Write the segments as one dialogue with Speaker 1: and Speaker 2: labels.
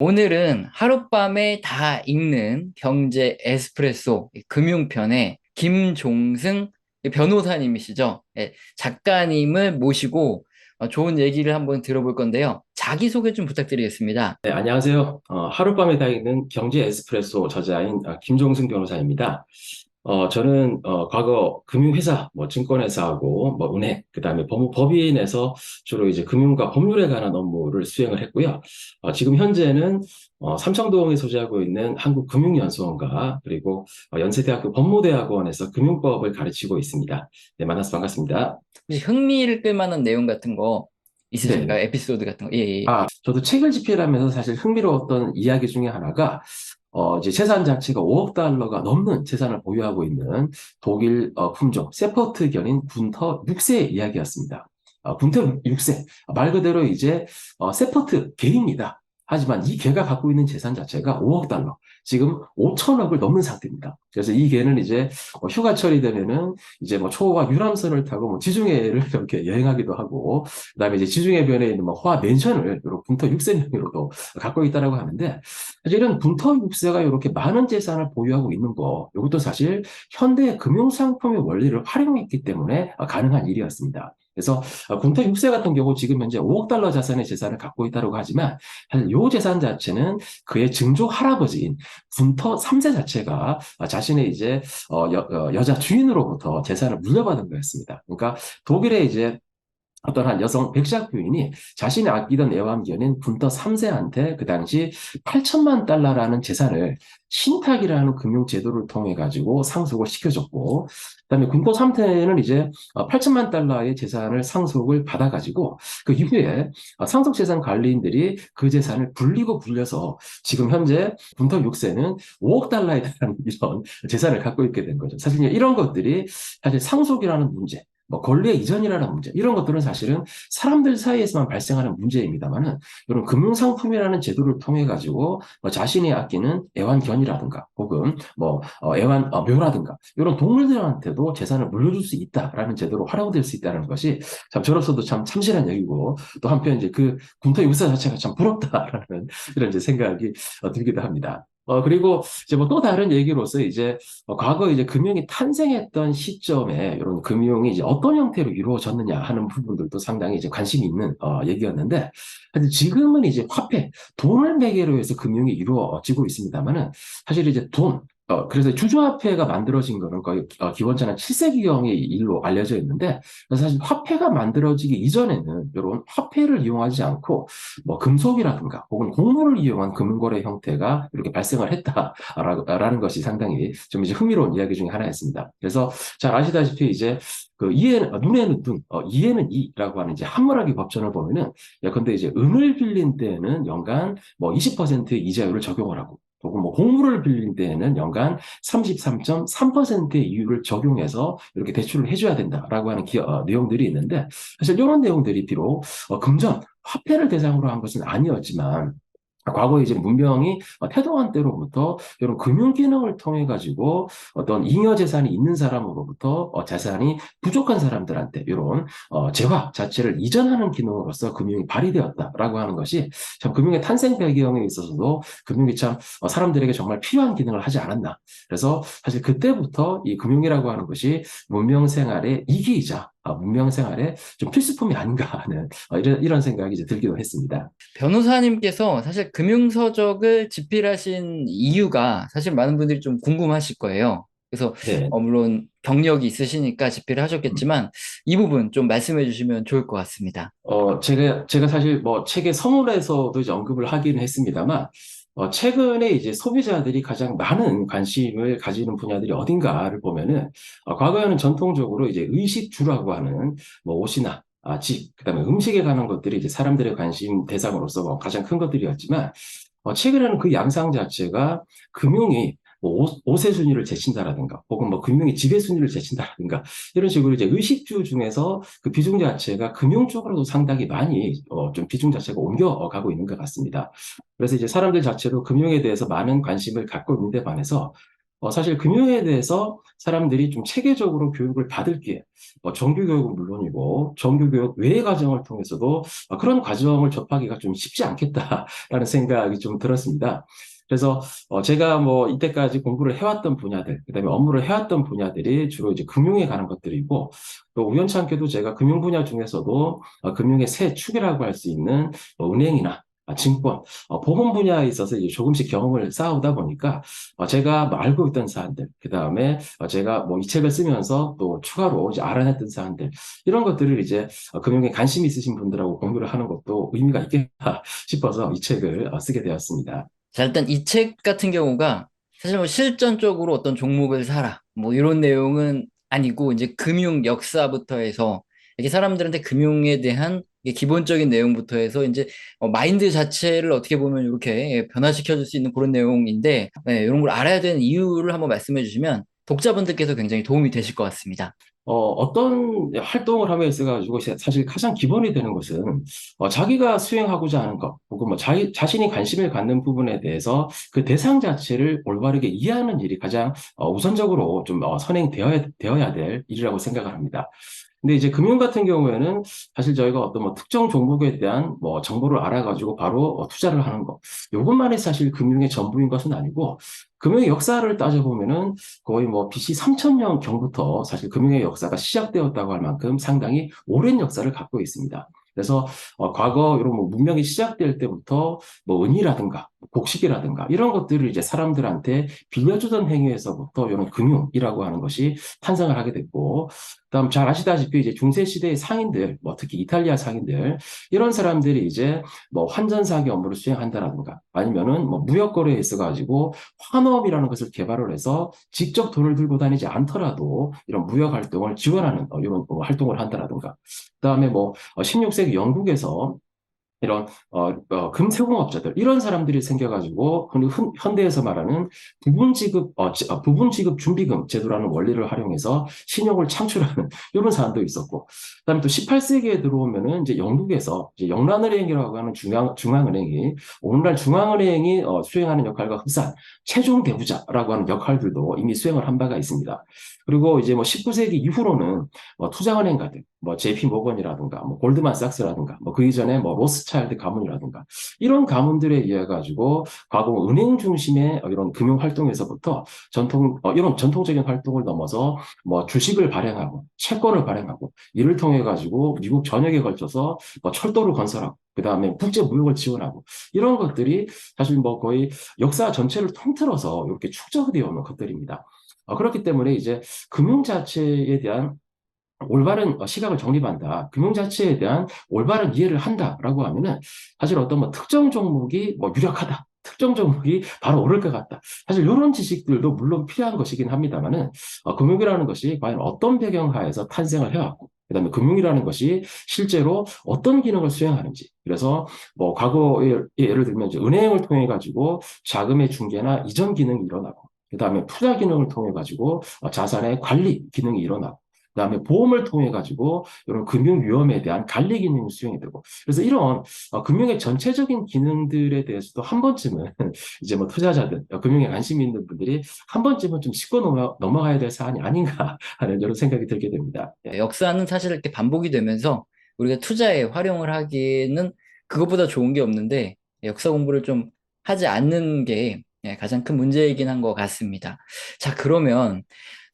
Speaker 1: 오늘은 하룻밤에 다 읽는 경제 에스프레소 금융편의 김종승 변호사님이시죠? 예, 작가님을 모시고 좋은 얘기를 한번 들어볼 건데요. 자기소개 좀 부탁드리겠습니다.
Speaker 2: 네, 안녕하세요. 하룻밤에 다니는 경제 에스프레소 저자인 김종승 변호사입니다. 저는 과거 금융회사, 뭐 증권회사하고 뭐 은행, 그다음에 법인에서 주로 이제 금융과 법률에 관한 업무를 수행을 했고요. 지금 현재는 삼청동에 소재하고 있는 한국금융연수원과 그리고 연세대학교 법무대학원에서 금융법을 가르치고 있습니다. 네, 만나서 반갑습니다.
Speaker 1: 혹시 흥미를 끌만한 내용 같은 거 있으실까요?
Speaker 2: 네.
Speaker 1: 에피소드 같은 거. 예, 예.
Speaker 2: 저도 책을 집필하면서 사실 흥미로웠던 이야기 중에 하나가, 이제 재산 자체가 5억 달러가 넘는 재산을 보유하고 있는 독일 품종, 세퍼트견인 군터 6세 이야기였습니다. 군터 6세, 말 그대로 이제 세퍼트 개입니다. 하지만 이 개가 갖고 있는 재산 자체가 5억 달러, 지금 5천억을 넘는 상태입니다. 그래서 이 개는 이제 휴가철이 되면은 이제 뭐 초호화 유람선을 타고 뭐 지중해를 이렇게 여행하기도 하고, 그다음에 이제 지중해변에 있는 뭐 호화 맨션을 이렇게 군터 6세명으로도 갖고 있다라고 하는데, 사실 이런 군터 6세가 이렇게 많은 재산을 보유하고 있는 거, 이것도 사실 현대 금융상품의 원리를 활용했기 때문에 가능한 일이었습니다. 그래서 군터 6세 같은 경우 지금 현재 5억 달러 자산의 재산을 갖고 있다고 하지만, 사실 이 재산 자체는 그의 증조 할아버지인 군터 3세 자체가 자신의 이제 여자 주인으로부터 재산을 물려받은 거였습니다. 그러니까 독일의 이제 어떤 한 여성 백작 부인이 자신이 아끼던 애완견인 군터 3세한테 그 당시 8천만 달러라는 재산을 신탁이라는 금융제도를 통해 가지고 상속을 시켜줬고, 그다음에 군터 3세는 이제 8천만 달러의 재산을 상속을 받아가지고 그 이후에 상속재산 관리인들이 그 재산을 굴리고 굴려서 지금 현재 군터 6세는 5억 달러에 달하는 이런 재산을 갖고 있게 된 거죠. 사실 이런 것들이 사실 상속이라는 문제, 뭐 권리의 이전이라는 문제, 이런 것들은 사실은 사람들 사이에서만 발생하는 문제입니다만은, 이런 금융상품이라는 제도를 통해 가지고 뭐 자신이 아끼는 애완견이라든가 혹은 뭐 묘라든가 이런 동물들한테도 재산을 물려줄 수 있다라는 제도로 활용될 수 있다는 것이 참 저로서도 참 참신한 얘기고, 또 한편 이제 그 군터 역사 자체가 참 부럽다라는 이런 이제 생각이 들기도 합니다. 그리고 이제 뭐 또 다른 얘기로서 이제 과거 이제 금융이 탄생했던 시점에 이런 금융이 이제 어떤 형태로 이루어졌느냐 하는 부분들도 상당히 이제 관심이 있는 얘기였는데, 사실 지금은 이제 화폐, 돈을 매개로 해서 금융이 이루어지고 있습니다만은, 사실 이제 그래서 주주화폐가 만들어진 거는 거의 기원전 한 7세기경의 일로 알려져 있는데, 그래서 사실 화폐가 만들어지기 이전에는 이런 화폐를 이용하지 않고 뭐 금속이라든가 혹은 곡물을 이용한 금융거래 형태가 이렇게 발생을 했다라는 것이 상당히 좀 이제 흥미로운 이야기 중에 하나였습니다. 그래서 잘 아시다시피 이제 그 눈에는 눈, 이에는 이라고 하는 이제 한문학의 법전을 보면은, 예컨대 이제 은을 빌린 때에는 연간 뭐 20%의 이자율을 적용을 하고, 혹은 뭐 곡물을 빌린 때에는 연간 33.3%의 이율을 적용해서 이렇게 대출을 해줘야 된다라고 하는 내용들이 있는데, 사실 이런 내용들이 비록 금전, 화폐를 대상으로 한 것은 아니었지만, 과거에 이제 문명이 태동한 때로부터 이런 금융 기능을 통해 가지고 어떤 잉여 재산이 있는 사람으로부터 재산이 부족한 사람들한테 이런 재화 자체를 이전하는 기능으로서 금융이 발휘되었다라고 하는 것이, 참 금융의 탄생 배경에 있어서도 금융이 참 사람들에게 정말 필요한 기능을 하지 않았나. 그래서 사실 그때부터 이 금융이라고 하는 것이 문명 생활의 이기이자 문명 생활의 좀 필수품이 아닌가 하는 이런 생각이 이제 들기도 했습니다.
Speaker 1: 변호사님께서 사실 금융서적을 집필하신 이유가 사실 많은 분들이 좀 궁금하실 거예요. 그래서
Speaker 2: 네.
Speaker 1: 물론 경력이 있으시니까 집필을 하셨겠지만 이 부분 좀 말씀해 주시면 좋을 것 같습니다.
Speaker 2: 제가 사실 뭐 책의 서문에서도 이제 언급을 하기는 했습니다만, 최근에 이제 소비자들이 가장 많은 관심을 가지는 분야들이 어딘가를 보면은, 과거에는 전통적으로 이제 의식주라고 하는 뭐 옷이나 집, 그다음에 음식에 관한 것들이 이제 사람들의 관심 대상으로서 뭐 가장 큰 것들이었지만, 최근에는 그 양상 자체가 금융이 뭐 옷의 순위를 제친다라든가 혹은 뭐 금융이 지배 순위를 제친다라든가 이런 식으로 이제 의식주 중에서 그 비중 자체가 금융 쪽으로도 상당히 많이 좀 비중 자체가 옮겨가고 있는 것 같습니다. 그래서 이제 사람들 자체도 금융에 대해서 많은 관심을 갖고 있는데 반해서 사실 금융에 대해서 사람들이 좀 체계적으로 교육을 받을 기회, 정규 교육은 물론이고 정규 교육 외의 과정을 통해서도 그런 과정을 접하기가 좀 쉽지 않겠다라는 생각이 좀 들었습니다. 그래서 제가 뭐 이때까지 공부를 해왔던 분야들, 그다음에 업무를 해왔던 분야들이 주로 이제 금융에 관한 것들이고, 또 우연찮게도 제가 금융 분야 중에서도 금융의 새 축이라고 할 수 있는 은행이나 증권, 보험 분야에 있어서 이제 조금씩 경험을 쌓아오다 보니까 제가 뭐 알고 있던 사안들, 그 다음에 제가 뭐 이 책을 쓰면서 또 추가로 이제 알아냈던 사안들, 이런 것들을 이제 금융에 관심 있으신 분들하고 공유를 하는 것도 의미가 있겠다 싶어서 이 책을 쓰게 되었습니다.
Speaker 1: 자, 일단 이 책 같은 경우가 사실 뭐 실전적으로 어떤 종목을 사라 뭐 이런 내용은 아니고 이제 금융 역사부터 해서 이렇게 사람들한테 금융에 대한 이게 기본적인 내용부터 해서 이제 마인드 자체를 어떻게 보면 이렇게 변화시켜 줄 수 있는 그런 내용인데 이런 걸 알아야 되는 이유를 한번 말씀해 주시면 독자분들께서 굉장히 도움이 되실 것 같습니다.
Speaker 2: 어떤 활동을 함에 있어가지고 사실 가장 기본이 되는 것은 자기가 수행하고자 하는 것, 혹은 뭐 자신이 관심을 갖는 부분에 대해서 그 대상 자체를 올바르게 이해하는 일이 가장 우선적으로 좀 되어야 될 일이라고 생각을 합니다. 근데 이제 금융 같은 경우에는 사실 저희가 어떤 뭐 특정 종목에 대한 뭐 정보를 알아가지고 바로 투자를 하는 것. 요것만이 사실 금융의 전부인 것은 아니고, 금융의 역사를 따져보면은 거의 뭐 BC 3000년 경부터 사실 금융의 역사가 시작되었다고 할 만큼 상당히 오랜 역사를 갖고 있습니다. 그래서 과거 이런 뭐 문명이 시작될 때부터 뭐 은이라든가 곡식이라든가 이런 것들을 이제 사람들한테 빌려주던 행위에서부터 이런 금융이라고 하는 것이 탄생을 하게 됐고, 그다음 잘 아시다시피 이제 중세 시대의 상인들, 뭐 특히 이탈리아 상인들, 이런 사람들이 이제 뭐 환전사기 업무를 수행한다라든가 아니면은 뭐 무역 거래에 있어가지고 환업이라는 것을 개발을 해서 직접 돈을 들고 다니지 않더라도 이런 무역 활동을 지원하는 이런 활동을 한다라든가, 그다음에 뭐 16세기 영국에서 이런 금세공업자들 이런 사람들이 생겨가지고 흔히 현대에서 말하는 부분 지급 준비금 제도라는 원리를 활용해서 신용을 창출하는 이런 사람도 있었고, 그다음에 또 18세기에 들어오면은 이제 영국에서 이제 영란은행이라고 하는 중앙은행이 오늘날 중앙은행이 수행하는 역할과 흡사한 최종 대부자라고 하는 역할들도 이미 수행을 한 바가 있습니다. 그리고 이제 뭐 19세기 이후로는 투자은행 같은 뭐 JP 모건이라든가 뭐 골드만삭스라든가 뭐 그 이전에 뭐 로스차일드 가문이라든가 이런 가문들에 의해 가지고 과거 은행 중심의 이런 금융 활동에서부터 이런 전통적인 활동을 넘어서 뭐 주식을 발행하고 채권을 발행하고 이를 통해 가지고 미국 전역에 걸쳐서 뭐 철도를 건설하고 그다음에 국제 무역을 지원하고 이런 것들이 사실 뭐 거의 역사 전체를 통틀어서 이렇게 축적되어 오는 것들입니다. 그렇기 때문에 이제 금융 자체에 대한 올바른 시각을 정립한다. 금융 자체에 대한 올바른 이해를 한다라고 하면은 사실 어떤 뭐 특정 종목이 뭐 유력하다. 특정 종목이 바로 오를 것 같다. 사실 이런 지식들도 물론 필요한 것이긴 합니다만은 금융이라는 것이 과연 어떤 배경하에서 탄생을 해왔고 그다음에 금융이라는 것이 실제로 어떤 기능을 수행하는지. 그래서 뭐 과거에 예를 들면 이제 은행을 통해 가지고 자금의 중개나 이전 기능이 일어나고 그다음에 투자 기능을 통해 가지고 자산의 관리 기능이 일어나고 그다음에 보험을 통해 가지고 이런 금융 위험에 대한 관리 기능이 수행이 되고 그래서 이런 금융의 전체적인 기능들에 대해서도 한 번쯤은 이제 뭐 투자자들 금융에 관심이 있는 분들이 한 번쯤은 좀 짚고 넘어가야 될 사안이 아닌가 하는 이런 생각이 들게 됩니다. 예.
Speaker 1: 역사는 사실 이렇게 반복이 되면서 우리가 투자에 활용을 하기에는 그것보다 좋은 게 없는데 역사 공부를 좀 하지 않는 게 가장 큰 문제이긴 한 것 같습니다. 자, 그러면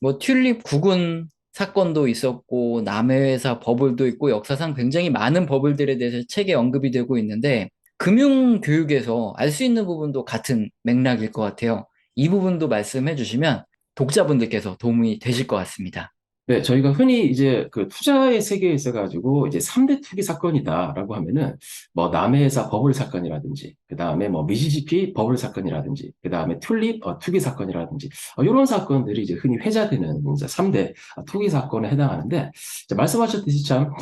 Speaker 1: 뭐 튤립 구군 사건도 있었고 남해회사 버블도 있고 역사상 굉장히 많은 버블들에 대해서 책에 언급이 되고 있는데 금융 교육에서 알 수 있는 부분도 같은 맥락일 것 같아요. 이 부분도 말씀해 주시면 독자분들께서 도움이 되실 것 같습니다.
Speaker 2: 네, 저희가 흔히 이제 그 투자의 세계에 있어가지고 이제 3대 투기 사건이다라고 하면은 뭐 남해에서 버블 사건이라든지 그 다음에 뭐 미시시피 버블 사건이라든지 그 다음에 튤립 투기 사건이라든지 이런 사건들이 이제 흔히 회자되는 이제 3대 투기 사건에 해당하는데 이제 말씀하셨듯이 참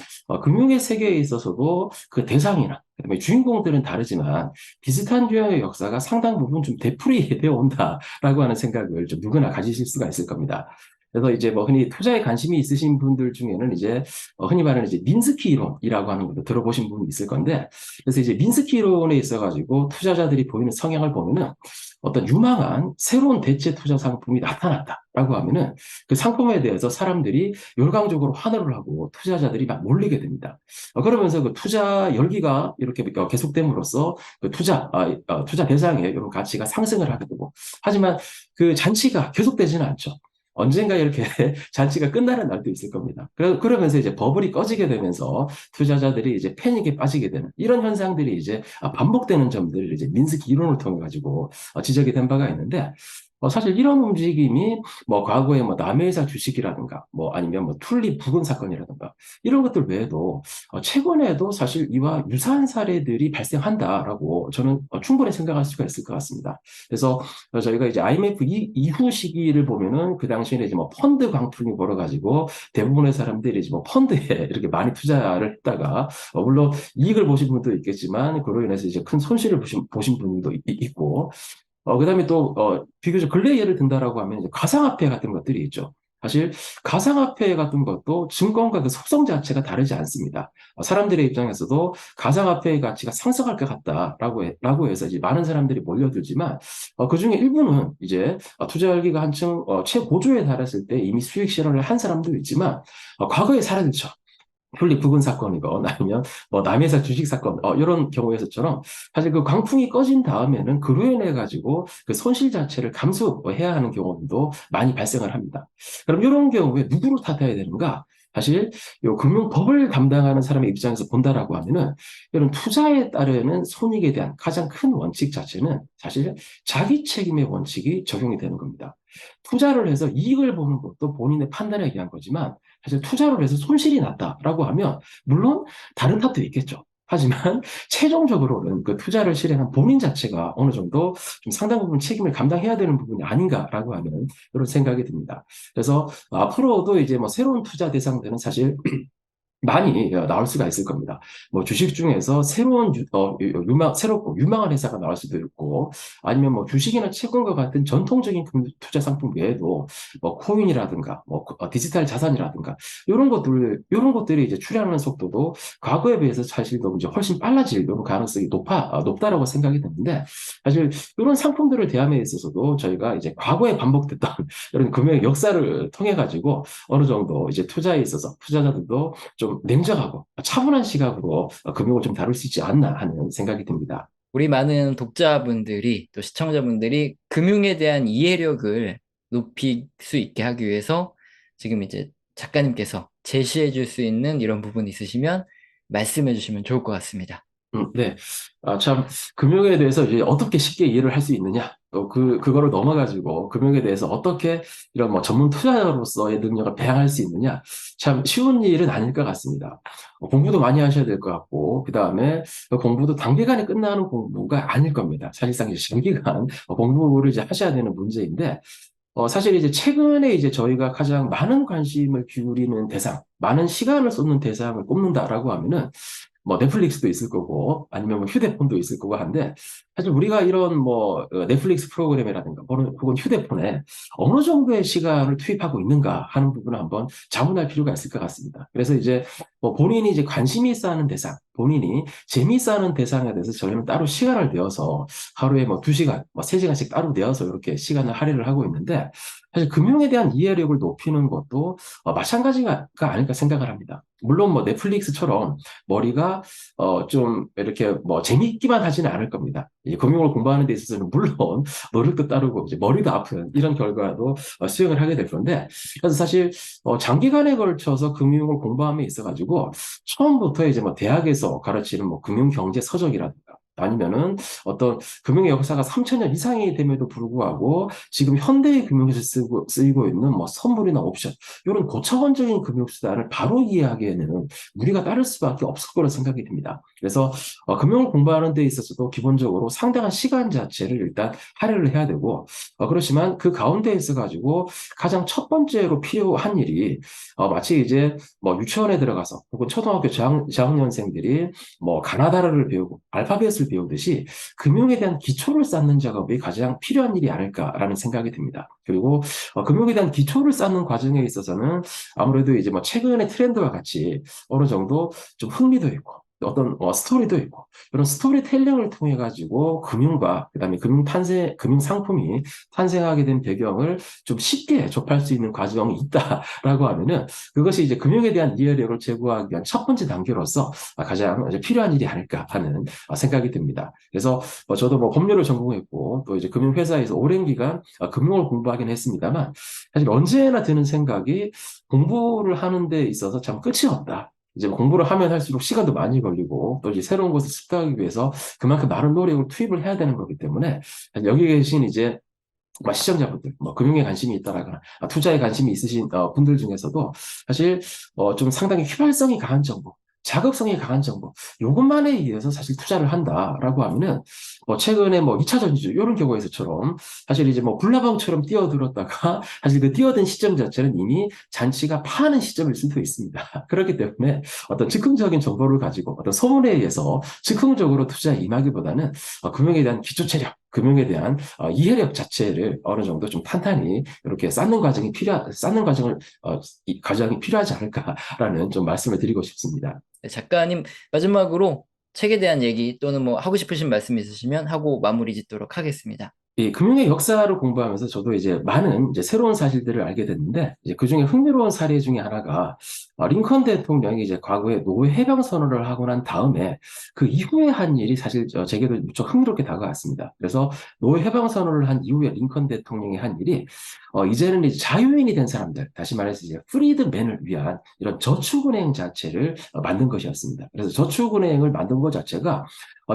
Speaker 2: 금융의 세계에 있어서도 그 대상이나 그다음에 주인공들은 다르지만 비슷한 유형의 역사가 상당 부분 좀 되풀이 되어 온다라고 하는 생각을 좀 누구나 가지실 수가 있을 겁니다. 그래서 이제 뭐 흔히 투자에 관심이 있으신 분들 중에는 이제 흔히 말하는 이제 민스키 이론이라고 하는 것도 들어보신 분이 있을 건데, 그래서 이제 민스키 이론에 있어가지고 투자자들이 보이는 성향을 보면은 어떤 유망한 새로운 대체 투자 상품이 나타났다라고 하면은 그 상품에 대해서 사람들이 열광적으로 환호를 하고 투자자들이 막 몰리게 됩니다. 그러면서 그 투자 열기가 이렇게 계속됨으로써 그 투자 대상의 이런 가치가 상승을 하게 되고, 하지만 그 잔치가 계속되지는 않죠. 언젠가 이렇게 잔치가 끝나는 날도 있을 겁니다. 그러면서 이제 버블이 꺼지게 되면서 투자자들이 이제 패닉에 빠지게 되는 이런 현상들이 이제 반복되는 점들을 이제 민스키 이론을 통해 가지고 지적이 된 바가 있는데, 사실 이런 움직임이 뭐 과거에 뭐 남해회사 주식이라든가 뭐 아니면 뭐 툴립 부근 사건이라든가 이런 것들 외에도 최근에도 사실 이와 유사한 사례들이 발생한다라고 저는 충분히 생각할 수가 있을 것 같습니다. 그래서 저희가 이제 IMF 이후 시기를 보면은 그 당시에는 이제 뭐 펀드 광풍이 벌어가지고 대부분의 사람들이 이제 뭐 펀드에 이렇게 많이 투자를 했다가 물론 이익을 보신 분도 있겠지만 그로 인해서 이제 큰 손실을 보신 분도 있고, 그다음에 또, 비교적 근래 예를 든다라고 하면 이제 가상화폐 같은 것들이 있죠. 사실 가상화폐 같은 것도 증권과 그 속성 자체가 다르지 않습니다. 사람들의 입장에서도 가상화폐의 가치가 상승할 것 같다라고 해서 이제 많은 사람들이 몰려들지만, 그중에 일부는 이제 투자 열기가 한층 최고조에 달했을 때 이미 수익 실현을 한 사람도 있지만, 과거에 사라졌죠. 툴립 부근 사건이건 아니면 뭐 남해사 주식 사건 이런 경우에서처럼 사실 그 광풍이 꺼진 다음에는 그로 인해 가지고 그 손실 자체를 감수해야 하는 경우도 많이 발생을 합니다. 그럼 이런 경우에 누구를 탓해야 되는가? 사실 요 금융법을 담당하는 사람의 입장에서 본다라고 하면은 이런 투자에 따르는 손익에 대한 가장 큰 원칙 자체는 사실 자기 책임의 원칙이 적용이 되는 겁니다. 투자를 해서 이익을 보는 것도 본인의 판단에 의한 거지만 사실 투자를 해서 손실이 났다라고 하면 물론 다른 탓도 있겠죠. 하지만 최종적으로는 그 투자를 실행한 본인 자체가 어느 정도 좀 상당 부분 책임을 감당해야 되는 부분이 아닌가라고 하는 그런 생각이 듭니다. 그래서 앞으로도 이제 뭐 새로운 투자 대상들은 사실 많이 나올 수가 있을 겁니다. 뭐 주식 중에서 새로운 새롭고 유망한 회사가 나올 수도 있고, 아니면 뭐 주식이나 채권과 같은 전통적인 투자 상품 외에도 뭐 코인이라든가 뭐 디지털 자산이라든가 이런 것들이 이제 출현하는 속도도 과거에 비해서 사실 너무 이제 훨씬 빨라질 이런 가능성이 높다라고 생각이 드는데, 사실 이런 상품들을 대함에 있어서도 저희가 이제 과거에 반복됐던 이런 금융의 역사를 통해 가지고 어느 정도 이제 투자에 있어서 투자자들도 좀 냉정하고 차분한 시각으로 금융을 좀 다룰 수 있지 않나 하는 생각이 듭니다.
Speaker 1: 우리 많은 독자분들이 또 시청자분들이 금융에 대한 이해력을 높일 수 있게 하기 위해서 지금 이제 작가님께서 제시해 줄 수 있는 이런 부분 있으시면 말씀해 주시면 좋을 것 같습니다.
Speaker 2: 네. 참, 금융에 대해서 이제 어떻게 쉽게 이해를 할 수 있느냐. 또 그거를 넘어가지고 금융에 대해서 어떻게 이런 뭐 전문 투자자로서의 능력을 배양할 수 있느냐. 참 쉬운 일은 아닐 것 같습니다. 공부도 많이 하셔야 될 것 같고, 그 다음에 공부도 단기간에 끝나는 공부가 아닐 겁니다. 사실상 이제 장기간 공부를 이제 하셔야 되는 문제인데, 사실 이제 최근에 이제 저희가 가장 많은 관심을 기울이는 대상, 많은 시간을 쏟는 대상을 꼽는다라고 하면은 뭐 넷플릭스도 있을 거고 아니면 뭐 휴대폰도 있을 거고 한데, 사실 우리가 이런 뭐 넷플릭스 프로그램이라든가 혹은 휴대폰에 어느 정도의 시간을 투입하고 있는가 하는 부분을 한번 자문할 필요가 있을 것 같습니다. 그래서 이제 뭐 본인이 이제 관심이 있어 하는 대상, 본인이 재미있어 하는 대상에 대해서 저희는 따로 시간을 내어서 하루에 뭐 2시간, 뭐 3시간씩 따로 내어서 이렇게 시간을 할애를 하고 있는데, 사실 금융에 대한 이해력을 높이는 것도 마찬가지가 아닐까 생각을 합니다. 물론 뭐 넷플릭스처럼 머리가 좀 이렇게 뭐 재미있기만 하지는 않을 겁니다. 이 금융을 공부하는 데 있어서는 물론 노력도 따르고 이제 머리도 아픈 이런 결과도 수행을 하게 될 건데, 그래서 사실 장기간에 걸쳐서 금융을 공부함에 있어가지고 처음부터 이제 뭐 대학에서 가르치는 뭐 금융경제 서적이라든가 아니면은 어떤 금융의 역사가 3천 년 이상이 됨에도 불구하고 지금 현대의 금융에서 쓰이고 있는 뭐 선물이나 옵션, 이런 고차원적인 금융 수단을 바로 이해하기에는 무리가 따를 수밖에 없을 거라 생각이 듭니다. 그래서 금융을 공부하는 데 있어서도 기본적으로 상당한 시간 자체를 일단 할애를 해야 되고, 그렇지만 그 가운데 있어 가지고 가장 첫 번째로 필요한 일이 마치 이제 뭐 유치원에 들어가서 혹은 초등학교 저학년생들이 뭐 가나다라를 배우고 알파벳을 것을 배우듯이 금융에 대한 기초를 쌓는 작업이 가장 필요한 일이 아닐까라는 생각이 듭니다. 그리고 금융에 대한 기초를 쌓는 과정에 있어서는 아무래도 이제 뭐 최근의 트렌드와 같이 어느 정도 좀 흥미도 있고 어떤 스토리도 있고 이런 스토리텔링을 통해 가지고 금융과 그다음에 금융 상품이 탄생하게 된 배경을 좀 쉽게 접할 수 있는 과정이 있다라고 하면은 그것이 이제 금융에 대한 이해력을 제고하기 위한 첫 번째 단계로서 가장 이제 필요한 일이 아닐까 하는 생각이 듭니다. 그래서 저도 뭐 법률을 전공했고 또 이제 금융회사에서 오랜 기간 금융을 공부하긴 했습니다만 사실 언제나 드는 생각이 공부를 하는 데 있어서 참 끝이 없다. 이제 공부를 하면 할수록 시간도 많이 걸리고 또 이제 새로운 것을 습득하기 위해서 그만큼 많은 노력을 투입을 해야 되는 거기 때문에 여기 계신 이제 시청자분들, 뭐 금융에 관심이 있다라거나 투자에 관심이 있으신 분들 중에서도 사실 좀 상당히 휘발성이 강한 정보, 자극성이 강한 정보, 요것만에 의해서 사실 투자를 한다라고 하면은 최근에 뭐 2차 전지 이런 경우에서처럼 사실 이제 뭐 불나방처럼 뛰어들었다가 사실 그 뛰어든 시점 자체는 이미 잔치가 파는 시점일 수도 있습니다. 그렇기 때문에 어떤 즉흥적인 정보를 가지고 어떤 소문에 의해서 즉흥적으로 투자에 임하기보다는 금융에 대한 기초 체력, 금융에 대한 이해력 자체를 어느 정도 좀 탄탄히 이렇게 쌓는 과정이 필요하지 않을까라는 좀 말씀을 드리고 싶습니다.
Speaker 1: 네, 작가님, 마지막으로 책에 대한 얘기 또는 뭐 하고 싶으신 말씀 있으시면 하고 마무리 짓도록 하겠습니다.
Speaker 2: 이 금융의 역사를 공부하면서 저도 이제 많은 이제 새로운 사실들을 알게 됐는데, 이제 그 중에 흥미로운 사례 중에 하나가, 링컨 대통령이 이제 과거에 노예 해방 선언을 하고 난 다음에 그 이후에 한 일이 사실 제게도 무척 흥미롭게 다가왔습니다. 그래서 노예 해방 선언을 한 이후에 링컨 대통령이 한 일이, 이제는 이제 자유인이 된 사람들, 다시 말해서 이제 프리드맨을 위한 이런 저축은행 자체를 만든 것이었습니다. 그래서 저축은행을 만든 것 자체가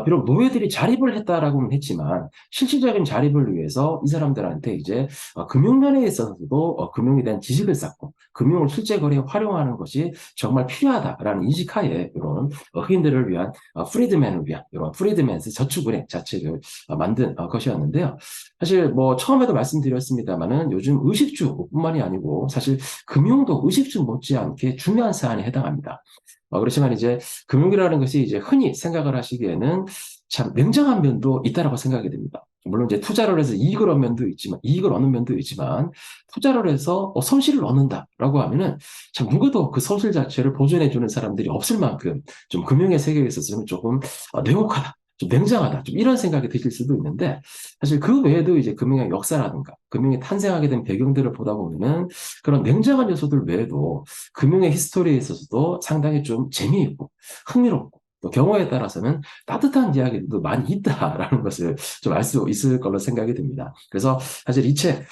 Speaker 2: 비록 노예들이 자립을 했다라고는 했지만 실질적인 자립을 위해서 이 사람들한테 이제 금융면에 있어서도 금융에 대한 지식을 쌓고 금융을 실제 거래에 활용하는 것이 정말 필요하다라는 인식하에 이런 흑인들을 위한 프리드맨을 위한 이런 프리드맨스 저축은행 자체를 만든 것이었는데요. 사실 뭐 처음에도 말씀드렸습니다만은 요즘 의식주뿐만이 아니고 사실 금융도 의식주 못지않게 중요한 사안에 해당합니다. 그렇지만 이제 금융이라는 것이 이제 흔히 생각을 하시기에는 참 냉정한 면도 있다라고 생각이 됩니다. 물론 이제 투자를 해서 이익을 얻는 면도 있지만, 투자를 해서 손실을 얻는다라고 하면은 참 누구도 그 손실 자체를 보존해주는 사람들이 없을 만큼 좀 금융의 세계에 있어서는 조금 냉혹하다. 좀 냉정하다. 좀 이런 생각이 드실 수도 있는데, 사실 그 외에도 이제 금융의 역사라든가, 금융이 탄생하게 된 배경들을 보다 보면은 그런 냉정한 요소들 외에도 금융의 히스토리에 있어서도 상당히 좀 재미있고 흥미롭고 또 경우에 따라서는 따뜻한 이야기도 많이 있다라는 것을 좀 알 수 있을 걸로 생각이 듭니다. 그래서 사실 이 책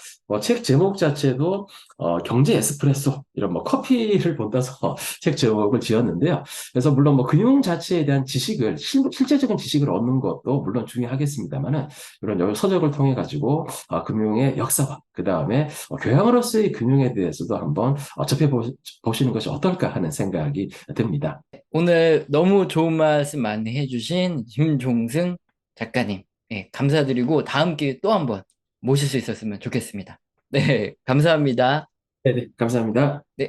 Speaker 2: 제목 자체도 경제 에스프레소 이런 뭐 커피를 본따서 책 제목을 지었는데요. 그래서 물론 뭐 금융 자체에 대한 지식을 실제적인 지식을 얻는 것도 물론 중요하겠습니다만은 이런 서적을 통해 가지고 금융의 역사와 그 다음에 교양으로서의 금융에 대해서도 한번 보시는 것이 어떨까 하는 생각이 듭니다.
Speaker 1: 오늘 너무 좋은 말씀 많이 해주신 김종승 작가님, 예, 감사드리고 다음 기회에 또 한번 모실 수 있었으면 좋겠습니다. 네, 감사합니다.
Speaker 2: 네, 네, 감사합니다.
Speaker 1: 네.